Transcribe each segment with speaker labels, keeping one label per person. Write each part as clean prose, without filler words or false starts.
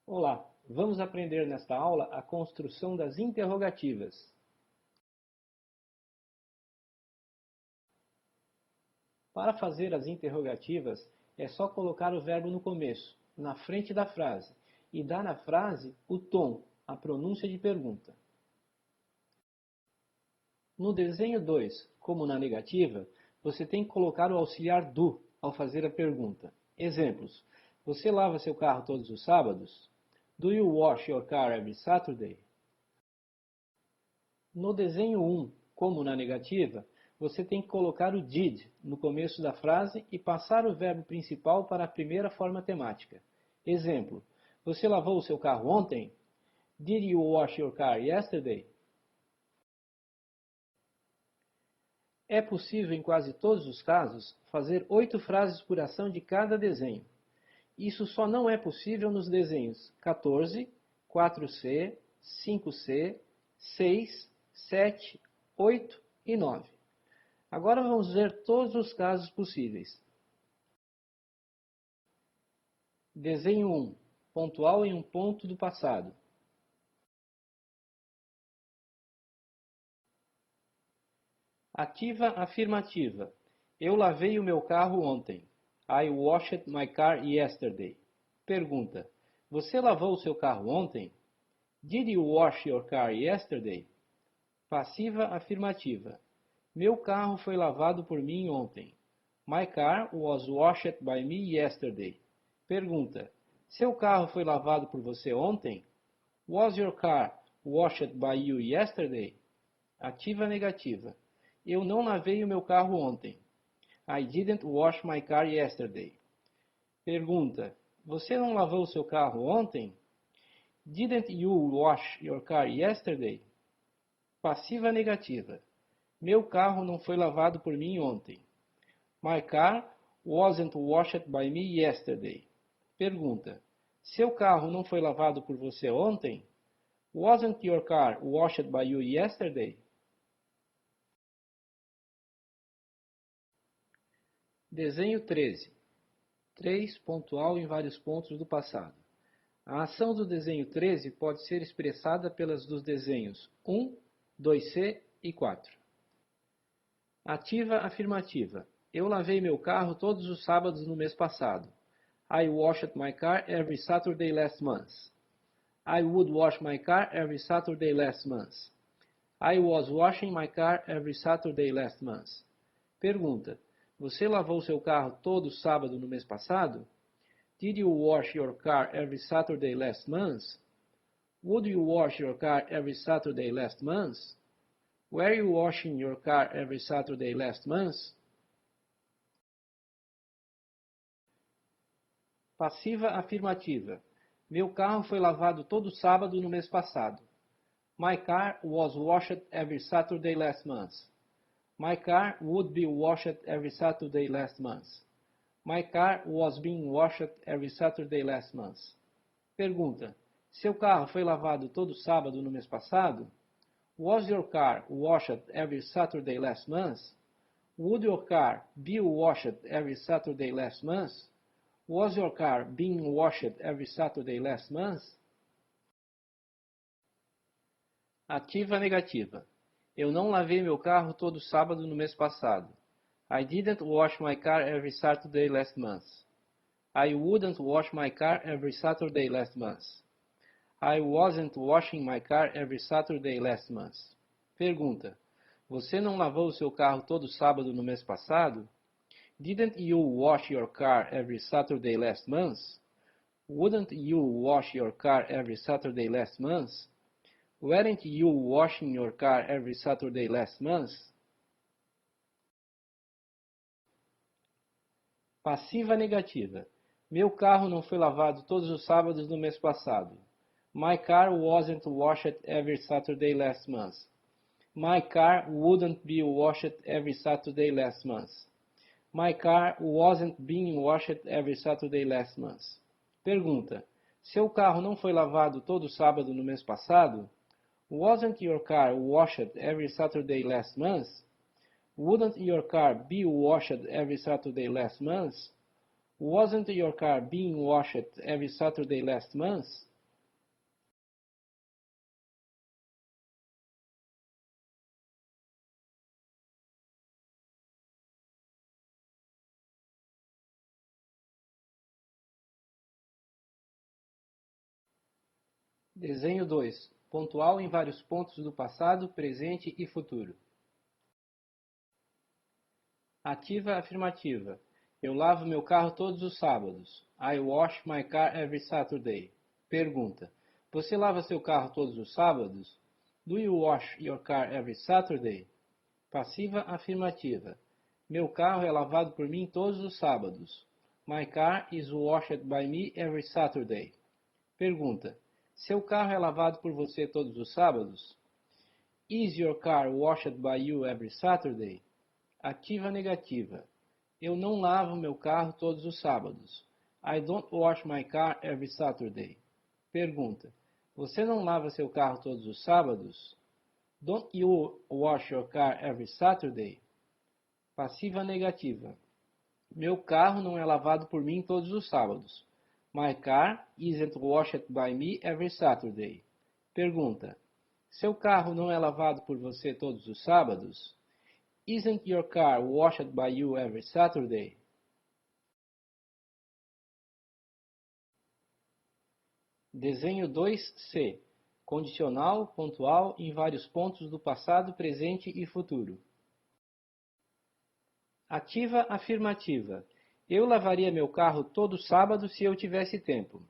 Speaker 1: Olá, vamos aprender nesta aula a construção das interrogativas. Para fazer as interrogativas, é só colocar o verbo no começo, na frente da frase, e dar à frase o tom, a pronúncia de pergunta. No desenho 2, como na negativa, você tem que colocar o auxiliar do ao fazer a pergunta. Exemplos: você lava seu carro todos os sábados? Do you wash your car every Saturday? No desenho 1, como na negativa, você tem que colocar o did no começo da frase e passar o verbo principal para a primeira forma temática. Exemplo: você lavou o seu carro ontem? Did you wash your car yesterday? É possível, em quase todos os casos, fazer 8 frases por ação de cada desenho. Isso só não é possível nos desenhos 14, 4C, 5C, 6, 7, 8 e 9. Agora vamos ver todos os casos possíveis. Desenho 1. Pontual em um ponto do passado. Ativa afirmativa. Eu lavei o meu carro ontem. I washed my car yesterday. Pergunta: você lavou o seu carro ontem? Did you wash your car yesterday? Passiva afirmativa. Meu carro foi lavado por mim ontem. My car was washed by me yesterday. Pergunta: seu carro foi lavado por você ontem? Was your car washed by you yesterday? Ativa negativa. Eu não lavei o meu carro ontem. I didn't wash my car yesterday. Pergunta: você não lavou o seu carro ontem? Didn't you wash your car yesterday? Passiva negativa. Meu carro não foi lavado por mim ontem. My car wasn't washed by me yesterday. Pergunta: seu carro não foi lavado por você ontem? Wasn't your car washed by you yesterday? Desenho 13. 3. Pontual em vários pontos do passado. A ação do desenho 13 pode ser expressada pelas dos desenhos 1, 2C e 4. Ativa afirmativa. Eu lavei meu carro todos os sábados no mês passado. I washed my car every Saturday last month. I would wash my car every Saturday last month. I was washing my car every Saturday last month. Pergunta: você lavou seu carro todo sábado no mês passado? Did you wash your car every Saturday last month? Would you wash your car every Saturday last month? Were you washing your car every Saturday last month? Passiva afirmativa. Meu carro foi lavado todo sábado no mês passado. My car was washed every Saturday last month. My car would be washed every Saturday last month. My car was being washed every Saturday last month. Pergunta: seu carro foi lavado todo sábado no mês passado? Was your car washed every Saturday last month? Would your car be washed every Saturday last month? Was your car being washed every Saturday last month? Ativa negativa. Eu não lavei meu carro todo sábado no mês passado. I didn't wash my car every Saturday last month. I wouldn't wash my car every Saturday last month. I wasn't washing my car every Saturday last month. Pergunta: você não lavou o seu carro todo sábado no mês passado? Didn't you wash your car every Saturday last month? Wouldn't you wash your car every Saturday last month? Weren't you washing your car every Saturday last month? Passiva negativa. Meu carro não foi lavado todos os sábados do mês passado. My car wasn't washed every Saturday last month. My car wouldn't be washed every Saturday last month. My car wasn't being washed every Saturday last month. Pergunta: seu carro não foi lavado todo sábado no mês passado? Wasn't your car washed every Saturday last month? Wouldn't your car be washed every Saturday last month? Wasn't your car being washed every Saturday last month? Desenho 2. Pontual em vários pontos do passado, presente e futuro. Ativa afirmativa. Eu lavo meu carro todos os sábados. I wash my car every Saturday. Pergunta. Você lava seu carro todos os sábados? Do you wash your car every Saturday? Passiva afirmativa. Meu carro é lavado por mim todos os sábados. My car is washed by me every Saturday. Pergunta. Seu carro é lavado por você todos os sábados? Is your car washed by you every Saturday? Ativa negativa. Eu não lavo meu carro todos os sábados. I don't wash my car every Saturday. Pergunta. Você não lava seu carro todos os sábados? Don't you wash your car every Saturday? Passiva negativa. Meu carro não é lavado por mim todos os sábados. My car isn't washed by me every Saturday. Pergunta. Seu carro não é lavado por você todos os sábados? Isn't your car washed by you every Saturday? Desenho 2C. Condicional, pontual, em vários pontos do passado, presente e futuro. Ativa afirmativa. Eu lavaria meu carro todo sábado se eu tivesse tempo.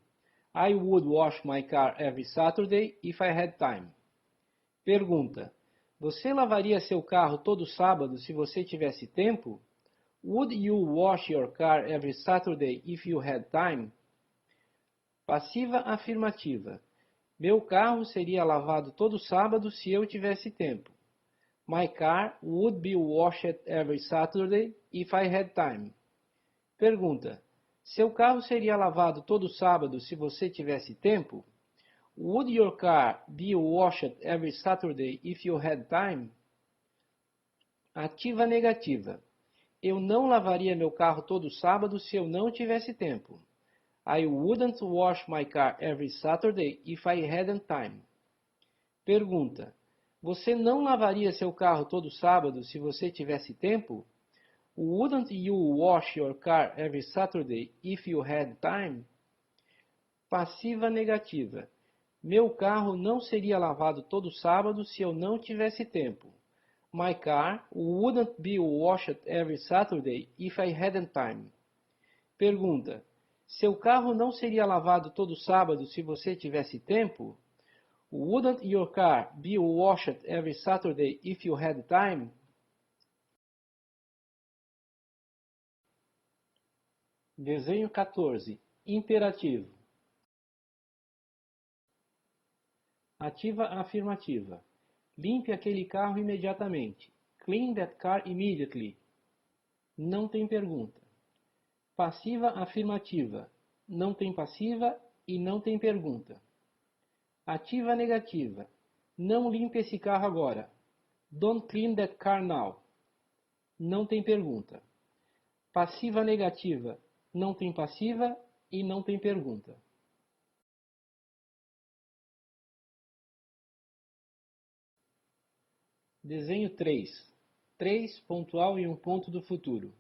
Speaker 1: I would wash my car every Saturday if I had time. Pergunta. Você lavaria seu carro todo sábado se você tivesse tempo? Would you wash your car every Saturday if you had time? Passiva afirmativa. Meu carro seria lavado todo sábado se eu tivesse tempo. My car would be washed every Saturday if I had time. Pergunta. Seu carro seria lavado todo sábado se você tivesse tempo? Would your car be washed every Saturday if you had time? Ativa negativa. Eu não lavaria meu carro todo sábado se eu não tivesse tempo. I wouldn't wash my car every Saturday if I hadn't time. Pergunta. Você não lavaria seu carro todo sábado se você tivesse tempo? Wouldn't you wash your car every Saturday if you had time? Passiva negativa. Meu carro não seria lavado todo sábado se eu não tivesse tempo. My car wouldn't be washed every Saturday if I hadn't time. Pergunta. Seu carro não seria lavado todo sábado se você tivesse tempo? Wouldn't your car be washed every Saturday if you had time? Desenho 14. Imperativo. Ativa afirmativa. Limpe aquele carro imediatamente. Clean that car immediately. Não tem pergunta. Passiva afirmativa. Não tem passiva e não tem pergunta. Ativa negativa. Não limpe esse carro agora. Don't clean that car now. Não tem pergunta. Passiva negativa. Não tem passiva e não tem pergunta. Desenho 3. 3, pontual e um ponto do futuro.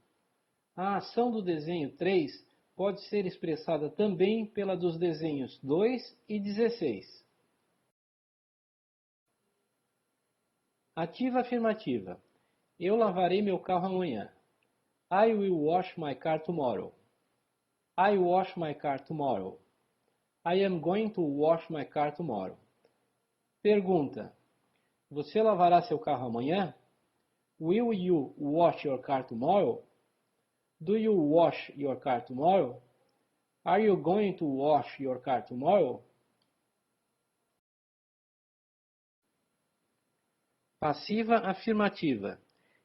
Speaker 1: A ação do desenho 3 pode ser expressada também pela dos desenhos 2 e 16. Ativa afirmativa. Eu lavarei meu carro amanhã. I will wash my car tomorrow. I wash my car tomorrow. I am going to wash my car tomorrow. Pergunta. Você lavará seu carro amanhã? Will you wash your car tomorrow? Do you wash your car tomorrow? Are you going to wash your car tomorrow? Passiva afirmativa.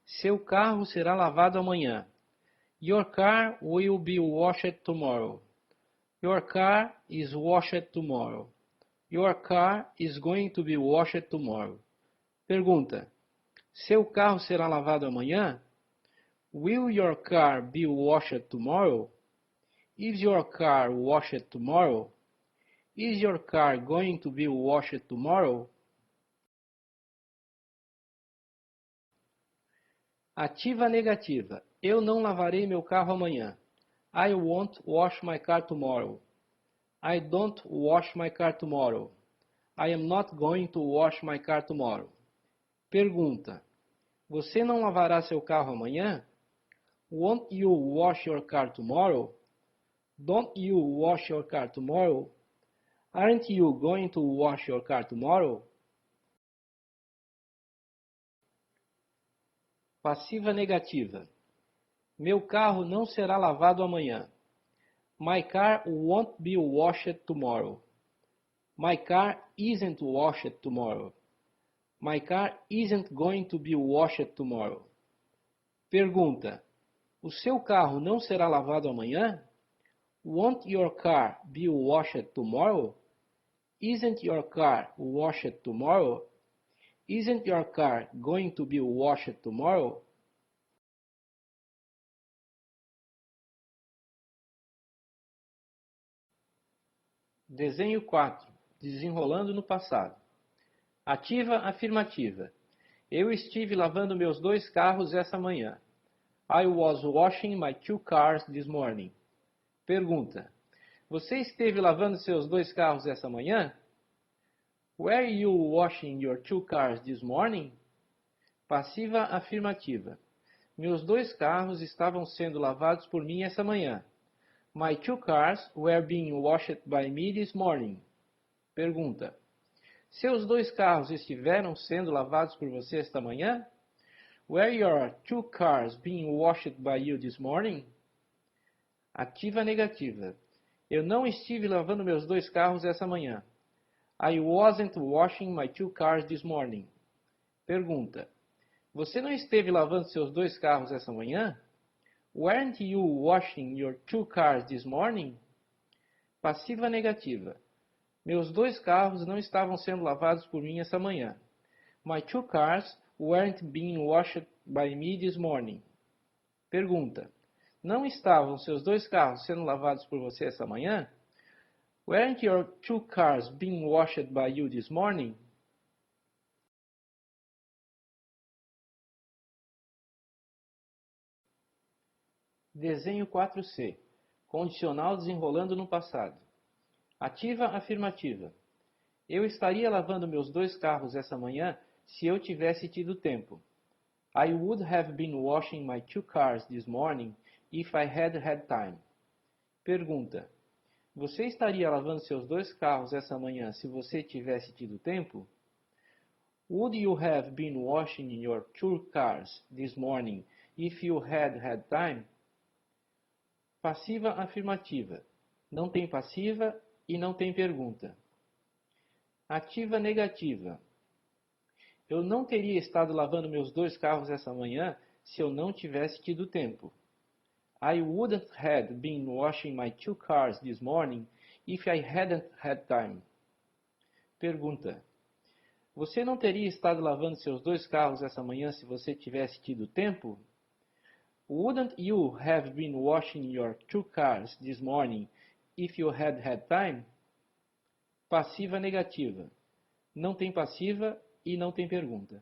Speaker 1: Seu carro será lavado amanhã. Your car will be washed tomorrow. Your car is washed tomorrow. Your car is going to be washed tomorrow. Pergunta. Seu carro será lavado amanhã? Will your car be washed tomorrow? Is your car washed tomorrow? Is your car going to be washed tomorrow? Ativa negativa. Eu não lavarei meu carro amanhã. I won't wash my car tomorrow. I don't wash my car tomorrow. I am not going to wash my car tomorrow. Pergunta: você não lavará seu carro amanhã? Won't you wash your car tomorrow? Don't you wash your car tomorrow? Aren't you going to wash your car tomorrow? Passiva negativa. Meu carro não será lavado amanhã. My car won't be washed tomorrow. My car isn't washed tomorrow. My car isn't going to be washed tomorrow. Pergunta: o seu carro não será lavado amanhã? Won't your car be washed tomorrow? Isn't your car washed tomorrow? Isn't your car going to be washed tomorrow? Desenho 4. Desenrolando no passado. Ativa afirmativa. Eu estive lavando meus 2 carros essa manhã. I was washing my 2 cars this morning. Pergunta: você esteve lavando seus 2 carros essa manhã? Were you washing your 2 cars this morning? Passiva afirmativa. Meus 2 carros estavam sendo lavados por mim essa manhã. My 2 cars were being washed by me this morning. Pergunta: seus 2 carros estiveram sendo lavados por você esta manhã? Were your 2 cars being washed by you this morning? Ativa negativa. Eu não estive lavando meus 2 carros essa manhã. I wasn't washing my 2 cars this morning. Pergunta: você não esteve lavando seus 2 carros essa manhã? Weren't you washing your 2 cars this morning? Passiva negativa. Meus 2 carros não estavam sendo lavados por mim essa manhã. My 2 cars weren't being washed by me this morning. Pergunta: não estavam seus 2 carros sendo lavados por você essa manhã? Weren't your 2 cars being washed by you this morning? Desenho 4C. Condicional desenrolando no passado. Ativa afirmativa. Eu estaria lavando meus 2 carros essa manhã se eu tivesse tido tempo. I would have been washing my 2 cars this morning if I had had time. Pergunta: você estaria lavando seus 2 carros essa manhã se você tivesse tido tempo? Would you have been washing your 2 cars this morning if you had had time? Passiva afirmativa. Não tem passiva e não tem pergunta. Ativa negativa. Eu não teria estado lavando meus 2 carros essa manhã se eu não tivesse tido tempo. I wouldn't have been washing my 2 cars this morning if I hadn't had time. Pergunta: você não teria estado lavando seus 2 carros essa manhã se você tivesse tido tempo? Wouldn't you have been washing your 2 cars this morning if you had had time? Passiva negativa. Não tem passiva e não tem pergunta.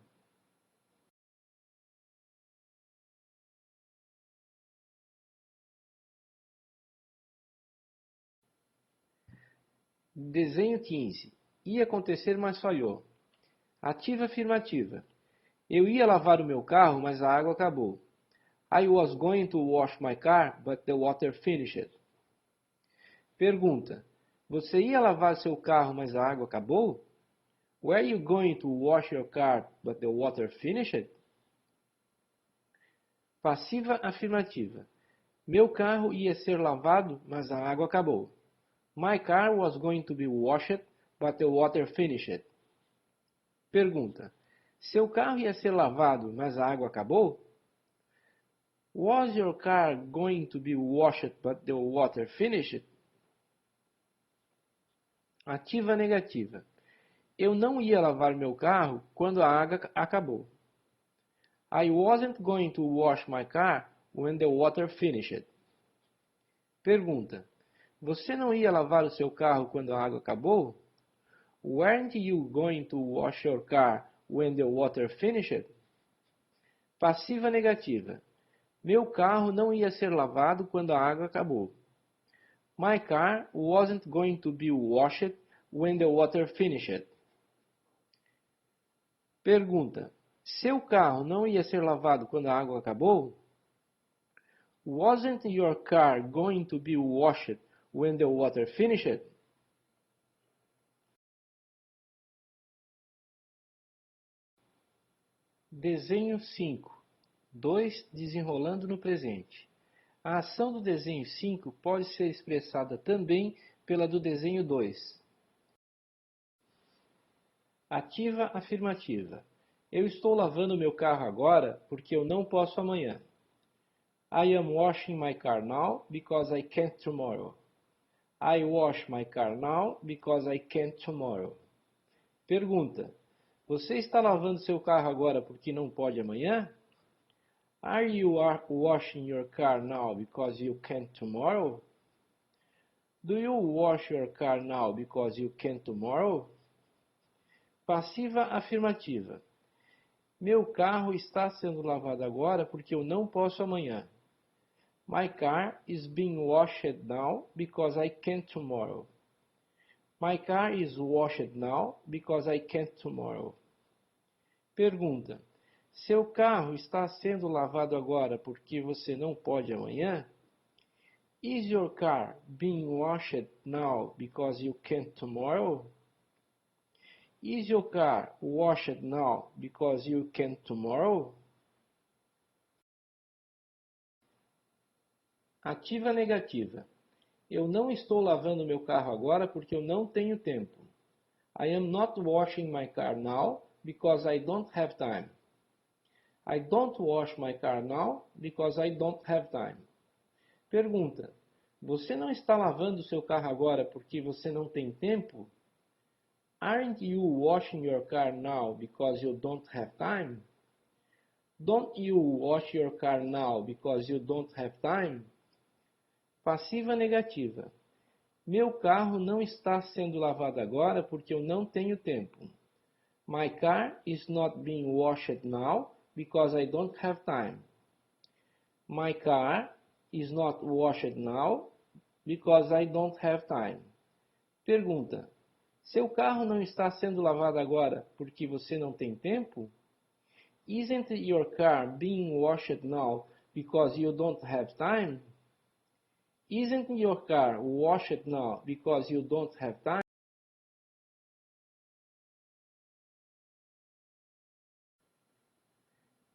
Speaker 1: Desenho 15. Ia acontecer, mas falhou. Ativa afirmativa. Eu ia lavar o meu carro, mas a água acabou. I was going to wash my car, but the water finished. Pergunta: você ia lavar seu carro, mas a água acabou? Were you going to wash your car, but the water finished? Passiva afirmativa. Meu carro ia ser lavado, mas a água acabou. My car was going to be washed, but the water finished. Pergunta: seu carro ia ser lavado, mas a água acabou? Was your car going to be washed, but the water finished? Ativa negativa. Eu não ia lavar meu carro quando a água acabou. I wasn't going to wash my car when the water finished. Pergunta: você não ia lavar o seu carro quando a água acabou? Weren't you going to wash your car when the water finished? Passiva negativa. Meu carro não ia ser lavado quando a água acabou. My car wasn't going to be washed when the water finished. Pergunta: seu carro não ia ser lavado quando a água acabou? Wasn't your car going to be washed when the water finished? Desenho 5. 2. Desenrolando no presente. A ação do desenho 5 pode ser expressada também pela do desenho 2. Ativa afirmativa. Eu estou lavando meu carro agora porque eu não posso amanhã. I am washing my car now because I can't tomorrow. I wash my car now because I can't tomorrow. Pergunta: você está lavando seu carro agora porque não pode amanhã? Are you washing your car now because you can't tomorrow? Do you wash your car now because you can't tomorrow? Passiva afirmativa. Meu carro está sendo lavado agora porque eu não posso amanhã. My car is being washed now because I can't tomorrow. My car is washed now because I can't tomorrow. Pergunta: seu carro está sendo lavado agora porque você não pode amanhã? Is your car being washed now because you can't tomorrow? Is your car washed now because you can't tomorrow? Ativa negativa. Eu não estou lavando meu carro agora porque eu não tenho tempo. I am not washing my car now because I don't have time. I don't wash my car now because I don't have time. Pergunta: você não está lavando seu carro agora porque você não tem tempo? Aren't you washing your car now because you don't have time? Don't you wash your car now because you don't have time? Passiva negativa. Meu carro não está sendo lavado agora porque eu não tenho tempo. My car is not being washed now because I don't have time. My car is not washed now because I don't have time. Pergunta: seu carro não está sendo lavado agora porque você não tem tempo? Isn't your car being washed now because you don't have time? Isn't your car washed now because you don't have time?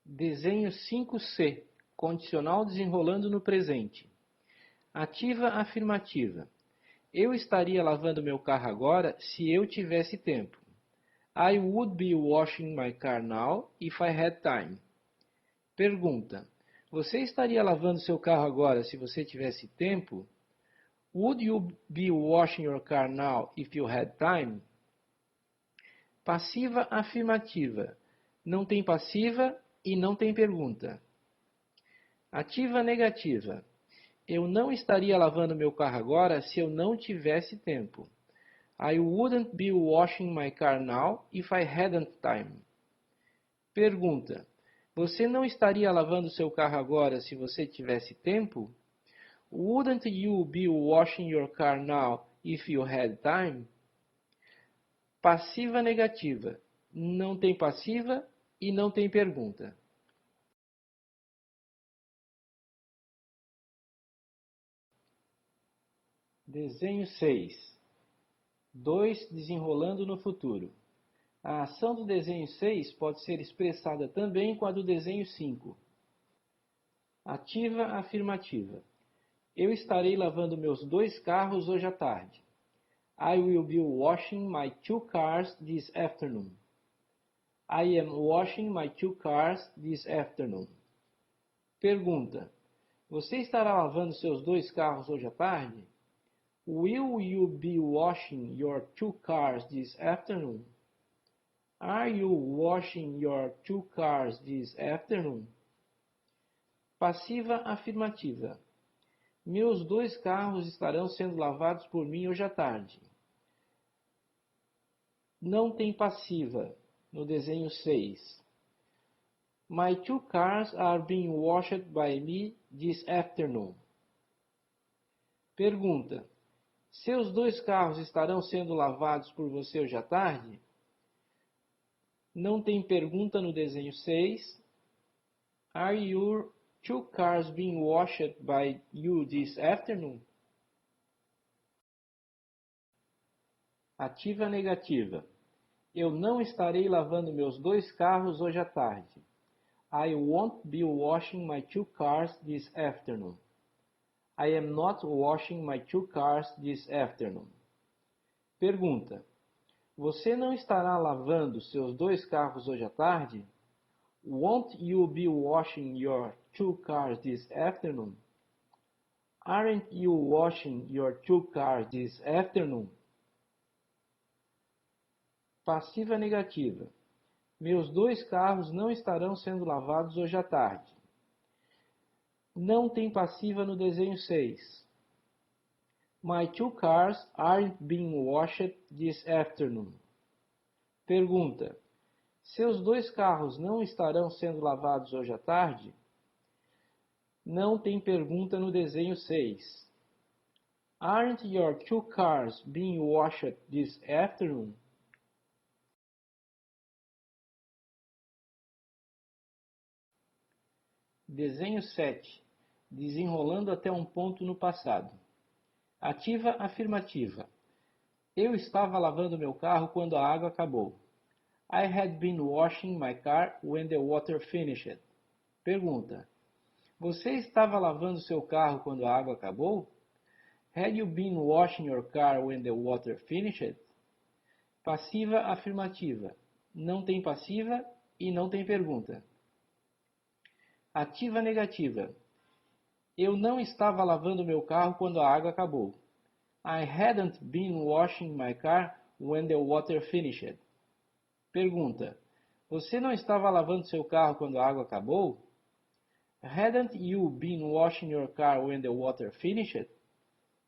Speaker 1: Desenho 5C. Condicional desenrolando no presente. Ativa afirmativa. Eu estaria lavando meu carro agora se eu tivesse tempo. I would be washing my car now if I had time. Pergunta: você estaria lavando seu carro agora se você tivesse tempo? Would you be washing your car now if you had time? Passiva afirmativa. Não tem passiva e não tem pergunta. Ativa negativa. Eu não estaria lavando meu carro agora se eu não tivesse tempo. I wouldn't be washing my car now if I hadn't time. Pergunta: você não estaria lavando seu carro agora se você tivesse tempo? Wouldn't you be washing your car now if you had time? Passiva negativa. Não tem passiva e não tem pergunta. Desenho 6. 2. Desenrolando no futuro. A ação do desenho 6 pode ser expressada também com a do desenho 5. Ativa afirmativa. Eu estarei lavando meus 2 carros hoje à tarde. I will be washing my 2 cars this afternoon. I am washing my 2 cars this afternoon. Pergunta: você estará lavando seus 2 carros hoje à tarde? Will you be washing your 2 cars this afternoon? Are you washing your 2 cars this afternoon? Passiva afirmativa. Meus 2 carros estarão sendo lavados por mim hoje à tarde. Não tem passiva no desenho 6. My 2 cars are being washed by me this afternoon. Pergunta: seus 2 carros estarão sendo lavados por você hoje à tarde? Não tem pergunta no desenho 6. Are your two cars being washed by you this afternoon? Ativa negativa. Eu não estarei lavando meus dois carros hoje à tarde. I won't be washing my two cars this afternoon. I am not washing my two cars this afternoon. Pergunta. Você não estará lavando seus dois carros hoje à tarde? Won't you be washing your two cars this afternoon? Aren't you washing your two cars this afternoon? Passiva negativa. Meus dois carros não estarão sendo lavados hoje à tarde. Não tem passiva no desenho 6. My two cars aren't being washed this afternoon. Pergunta. Seus dois carros não estarão sendo lavados hoje à tarde? Não tem pergunta no desenho 6. Aren't your two cars being washed this afternoon? Desenho 7. Desenrolando até um ponto no passado. Ativa afirmativa. Eu estava lavando meu carro quando a água acabou. I had been washing my car when the water finished. Pergunta. Você estava lavando seu carro quando a água acabou? Had you been washing your car when the water finished? Passiva afirmativa. Não tem passiva e não tem pergunta. Ativa negativa. Eu não estava lavando meu carro quando a água acabou. I hadn't been washing my car when the water finished. Pergunta. Você não estava lavando seu carro quando a água acabou? Hadn't you been washing your car when the water finished?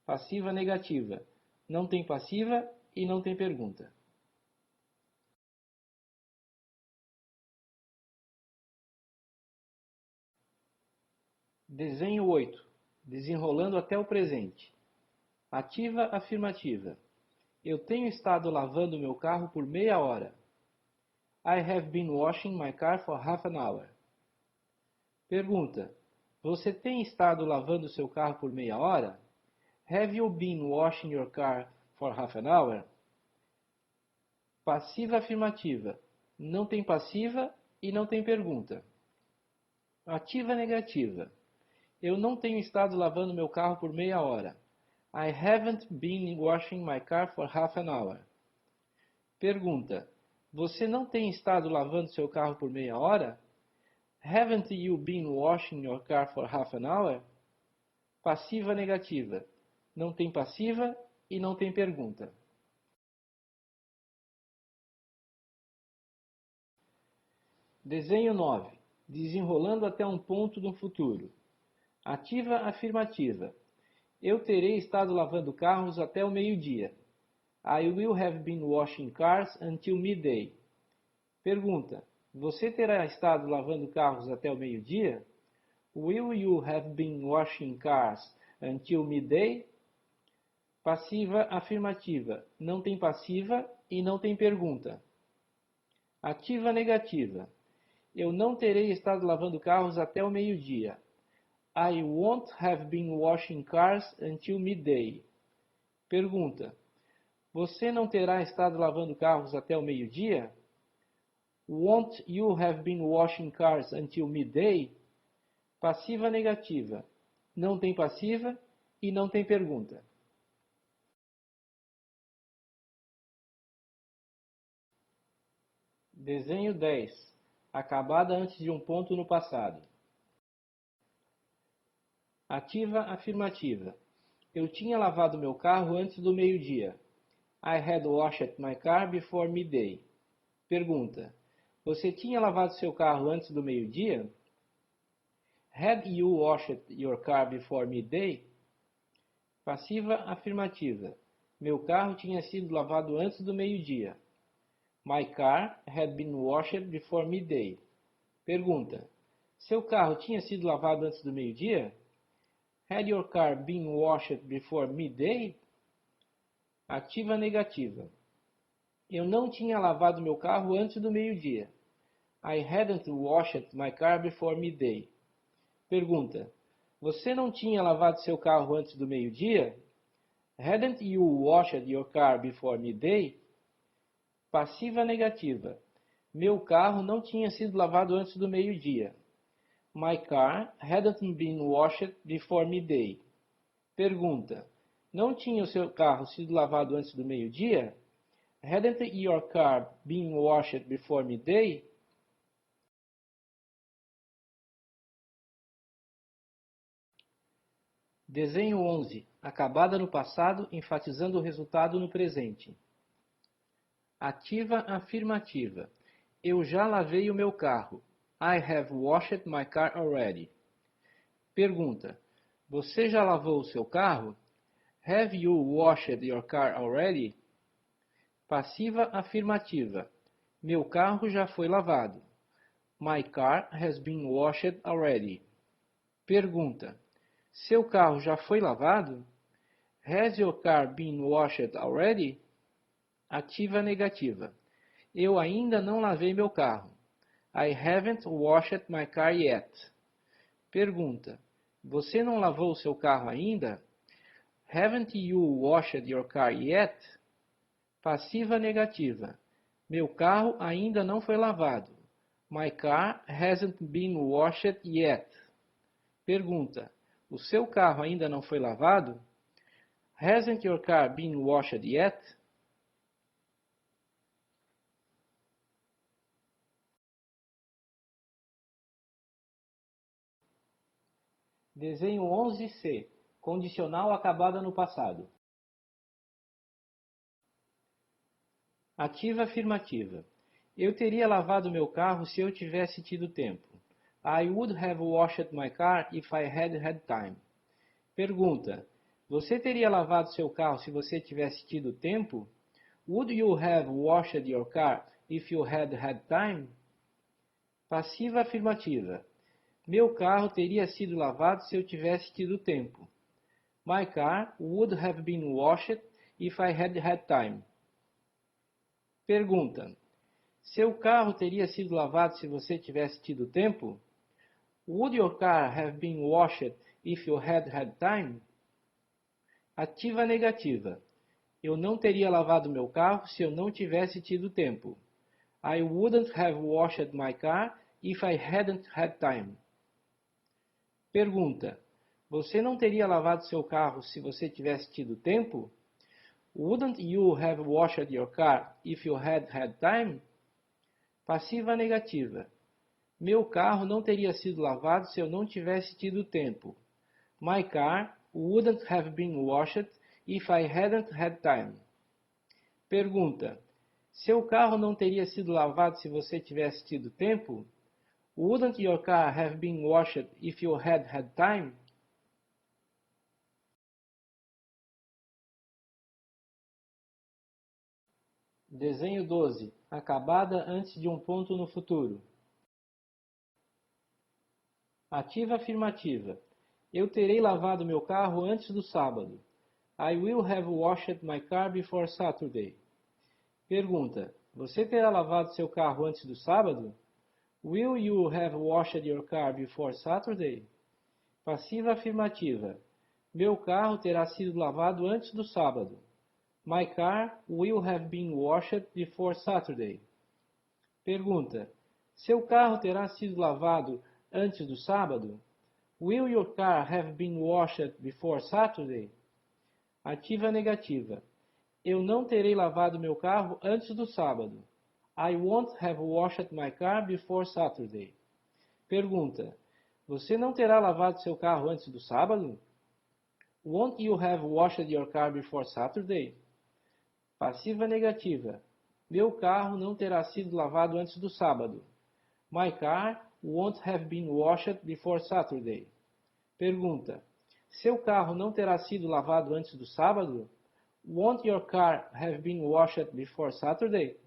Speaker 1: Passiva negativa. Não tem passiva e não tem pergunta. Desenho 8. Desenrolando até o presente. Ativa afirmativa. Eu tenho estado lavando meu carro por meia hora. I have been washing my car for half an hour. Pergunta. Você tem estado lavando seu carro por meia hora? Have you been washing your car for half an hour? Passiva afirmativa. Não tem passiva e não tem pergunta. Ativa negativa. Eu não tenho estado lavando meu carro por meia hora. I haven't been washing my car for half an hour. Pergunta. Você não tem estado lavando seu carro por meia hora? Haven't you been washing your car for half an hour? Passiva negativa. Não tem passiva e não tem pergunta. Desenho 9. Desenrolando até um ponto no futuro. Ativa afirmativa. Eu terei estado lavando carros até o meio-dia. I will have been washing cars until midday. Pergunta. Você terá estado lavando carros até o meio-dia? Will you have been washing cars until midday? Passiva afirmativa. Não tem passiva e não tem pergunta. Ativa negativa. Eu não terei estado lavando carros até o meio-dia. I won't have been washing cars until midday. Pergunta. Você não terá estado lavando carros até o meio-dia? Won't you have been washing cars until midday? Passiva negativa. Não tem passiva e não tem pergunta. Desenho 10. Acabada antes de um ponto no passado. Ativa afirmativa. Eu tinha lavado meu carro antes do meio-dia. I had washed my car before midday. Pergunta. Você tinha lavado seu carro antes do meio-dia? Had you washed your car before midday? Passiva afirmativa. Meu carro tinha sido lavado antes do meio-dia. My car had been washed before midday. Pergunta. Seu carro tinha sido lavado antes do meio-dia? Had your car been washed before midday? Ativa negativa. Eu não tinha lavado meu carro antes do meio-dia. I hadn't washed my car before midday. Pergunta: você não tinha lavado seu carro antes do meio-dia? Hadn't you washed your car before midday? Passiva negativa. Meu carro não tinha sido lavado antes do meio-dia. My car hadn't been washed before midday. Pergunta: não tinha o seu carro sido lavado antes do meio-dia? Hadn't your car been washed before midday? Desenho 11. Acabada no passado, enfatizando o resultado no presente. Ativa afirmativa. Eu já lavei o meu carro. I have washed my car already. Pergunta: você já lavou o seu carro? Have you washed your car already? Passiva afirmativa. Meu carro já foi lavado. My car has been washed already. Pergunta: seu carro já foi lavado? Has your car been washed already? Ativa negativa. Eu ainda não lavei meu carro. I haven't washed my car yet. Pergunta: você não lavou seu carro ainda? Haven't you washed your car yet? Passiva negativa. Meu carro ainda não foi lavado. My car hasn't been washed yet. Pergunta: o seu carro ainda não foi lavado? Hasn't your car been washed yet? Desenho 11C. Condicional acabada no passado. Ativa afirmativa. Eu teria lavado meu carro se eu tivesse tido tempo. I would have washed my car if I had had time. Pergunta: você teria lavado seu carro se você tivesse tido tempo? Would you have washed your car if you had had time? Passiva afirmativa. Meu carro teria sido lavado se eu tivesse tido tempo. My car would have been washed if I had had time. Pergunta: seu carro teria sido lavado se você tivesse tido tempo? Would your car have been washed if you had had time? Ativa negativa. Eu não teria lavado meu carro se eu não tivesse tido tempo. I wouldn't have washed my car if I hadn't had time. Pergunta: você não teria lavado seu carro se você tivesse tido tempo? Wouldn't you have washed your car if you had had time? Passiva negativa. Meu carro não teria sido lavado se eu não tivesse tido tempo. My car wouldn't have been washed if I hadn't had time. Pergunta: seu carro não teria sido lavado se você tivesse tido tempo? Wouldn't your car have been washed if you had had time? Desenho 12. Acabada antes de um ponto no futuro. Ativa afirmativa. Eu terei lavado meu carro antes do sábado. I will have washed my car before Saturday. Pergunta: você terá lavado seu carro antes do sábado? Will you have washed your car before Saturday? Passiva afirmativa. Meu carro terá sido lavado antes do sábado. My car will have been washed before Saturday. Pergunta: seu carro terá sido lavado antes do sábado? Will your car have been washed before Saturday? Ativa negativa. Eu não terei lavado meu carro antes do sábado. I won't have washed my car before Saturday. Pergunta: você não terá lavado seu carro antes do sábado? Won't you have washed your car before Saturday? Passiva negativa. Meu carro não terá sido lavado antes do sábado. My car won't have been washed before Saturday. Pergunta: seu carro não terá sido lavado antes do sábado? Won't your car have been washed before Saturday?